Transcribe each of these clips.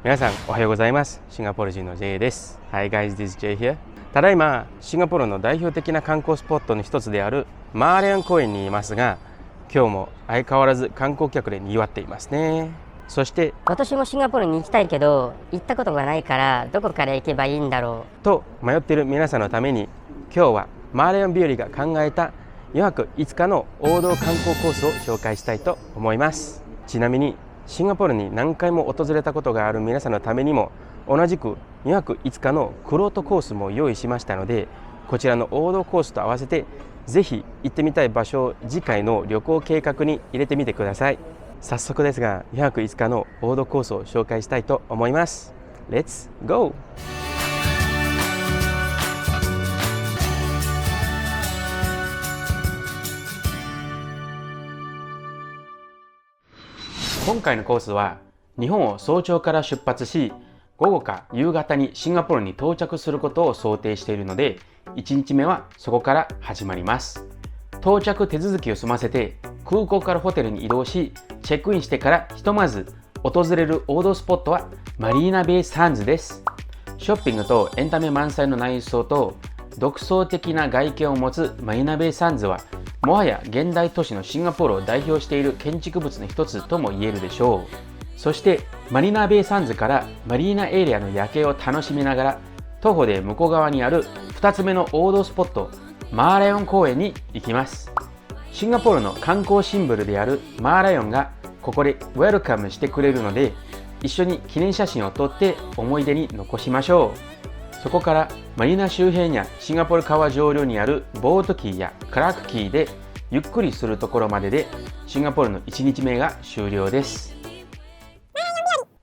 皆さんおはようございます。シンガポール人の J です。Hi guys, this is J here。ただいまシンガポールの代表的な観光スポットの一つであるマーレオン公園にいますが、今日も相変わらず観光客で賑わっていますね。そして私もシンガポールに行きたいけど行ったことがないからどこから行けばいいんだろうと迷っている皆さんのために、今日はマーレオン日和が考えた4泊5日の王道観光コースを紹介したいと思います。ちなみにシンガポールに何回も訪れたことがある皆さんのためにも、同じく2泊5日のクロートコースも用意しましたので、こちらの王道コースと合わせてぜひ行ってみたい場所を次回の旅行計画に入れてみてください。早速ですが2泊5日の王道コースを紹介したいと思います。 Let's go!今回のコースは日本を早朝から出発し、午後か夕方にシンガポールに到着することを想定しているので、1日目はそこから始まります。到着手続きを済ませて空港からホテルに移動し、チェックインしてからひとまず訪れる王道スポットはマリーナベイサンズです。ショッピングとエンタメ満載の内装と独創的な外見を持つマリーナベイサンズは、もはや現代都市のシンガポールを代表している建築物の一つとも言えるでしょう。そしてマリーナベイサンズからマリーナエリアの夜景を楽しみながら、徒歩で向こう側にある2つ目の王道スポットマーライオン公園に行きます。シンガポールの観光シンボルであるマーライオンがここでウェルカムしてくれるので、一緒に記念写真を撮って思い出に残しましょう。そこからマリーナ周辺やシンガポール川上流にあるボートキーやクラークキーでゆっくりするところまでで、シンガポールの1日目が終了です。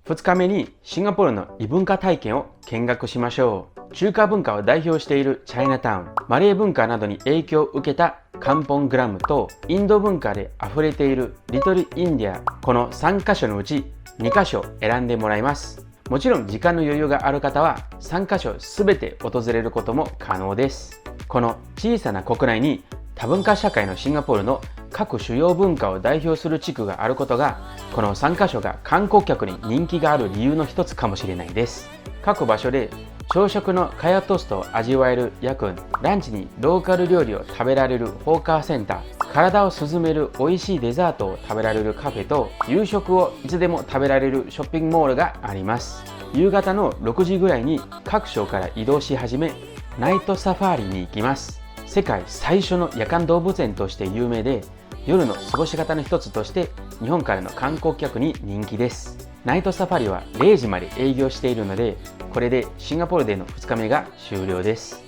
2日目にシンガポールの異文化体験を見学しましょう。中華文化を代表しているチャイナタウン、マレー文化などに影響を受けたカンポングラムとインド文化で溢れているリトルインディア、この3カ所のうち2カ所選んでもらいます。もちろん時間の余裕がある方は3カ所全て訪れることも可能です。この小さな国内に多文化社会のシンガポールの各主要文化を代表する地区があることが、この3カ所が観光客に人気がある理由の一つかもしれないです。各場所で朝食のカヤトーストを味わえるヤクン、ランチにローカル料理を食べられるホーカーセンター、体を涼める美味しいデザートを食べられるカフェと、夕食をいつでも食べられるショッピングモールがあります。夕方の6時ぐらいに各所から移動し始め、ナイトサファーリに行きます。世界最初の夜間動物園として有名で、夜の過ごし方の一つとして日本からの観光客に人気です。ナイトサファリは0時まで営業しているので、これでシンガポールでの2日目が終了です。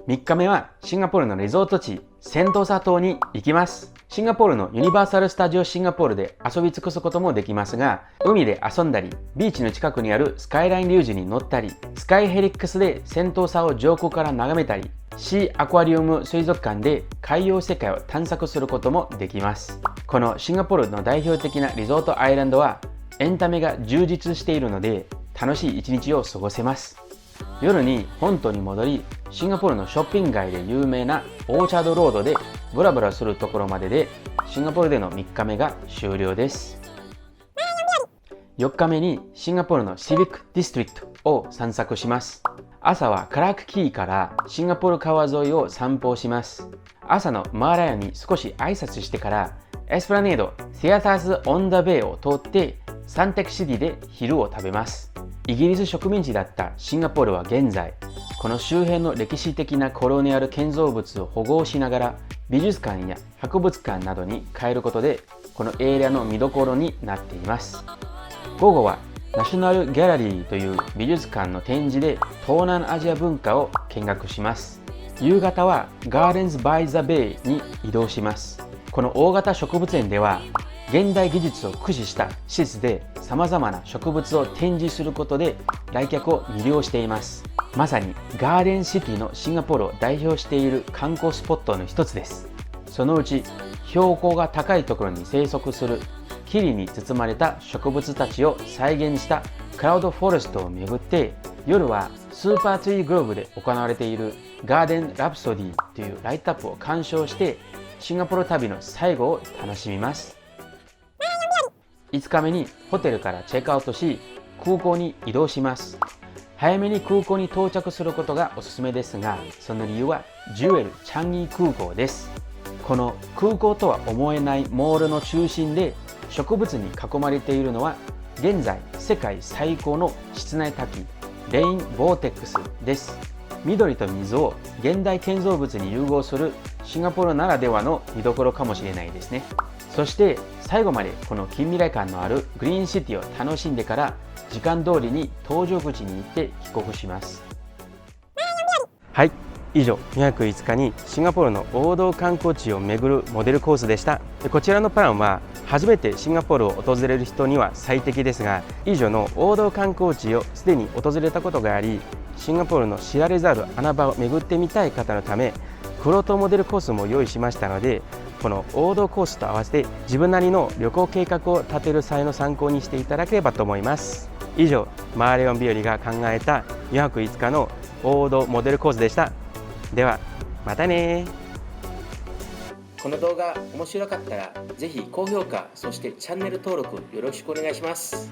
3日目はシンガポールのリゾート地セントーサ島に行きます。シンガポールのユニバーサル・スタジオ・シンガポールで遊び尽くすこともできますが、海で遊んだり、ビーチの近くにあるスカイラインリュージュに乗ったり、スカイヘリックスでセントーサを上空から眺めたり、シーアクアリウム水族館で海洋世界を探索することもできます。このシンガポールの代表的なリゾートアイランドはエンタメが充実しているので、楽しい一日を過ごせます。夜に本島に戻り、シンガポールのショッピング街で有名なオーチャードロードでブラブラするところまでで、シンガポールでの3日目が終了です。4日目にシンガポールのシビックディストリクトを散策します。朝はクラークキーからシンガポール川沿いを散歩します。朝のマーライオンに少し挨拶してからエスプラネード・シアターズ・オン・ダ・ベイを通ってサンテクシティで昼を食べます。イギリス植民地だったシンガポールは現在、この周辺の歴史的なコロニアル建造物を保護しながら美術館や博物館などに変えることで、このエリアの見どころになっています。午後はナショナルギャラリーという美術館の展示で東南アジア文化を見学します。夕方はガーデンズ・バイ・ザ・ベイに移動します。この大型植物園では現代技術を駆使した施設で様々な植物を展示することで来客を魅了しています。まさにガーデンシティのシンガポールを代表している観光スポットの一つです。そのうち標高が高いところに生息する霧に包まれた植物たちを再現したクラウドフォレストを巡って、夜はスーパーツリーグローブで行われているガーデンラプソディというライトアップを鑑賞してシンガポール旅の最後を楽しみます。5日目にホテルからチェックアウトし、空港に移動します。早めに空港に到着することがおすすめですが、その理由はジュエル・チャンギ空港です。この空港とは思えないモールの中心で植物に囲まれているのは、現在世界最高の室内滝、レインボーテックスです。緑と水を現代建造物に融合するシンガポールならではの見どころかもしれないですね。そして最後までこの近未来感のあるグリーンシティを楽しんでから、時間通りに搭乗口に行って帰国します。はい、以上2泊5日にシンガポールの王道観光地を巡るモデルコースでした。こちらのプランは初めてシンガポールを訪れる人には最適ですが、以上の王道観光地をすでに訪れたことがあり、シンガポールの知られざる穴場を巡ってみたい方のため、クロートモデルコースも用意しましたので、この王道コースと合わせて自分なりの旅行計画を立てる際の参考にしていただければと思います。以上、マーレオン日和が考えた2泊5日の王道モデルコースでした。ではまたね。この動画面白かったらぜひ高評価、そしてチャンネル登録よろしくお願いします。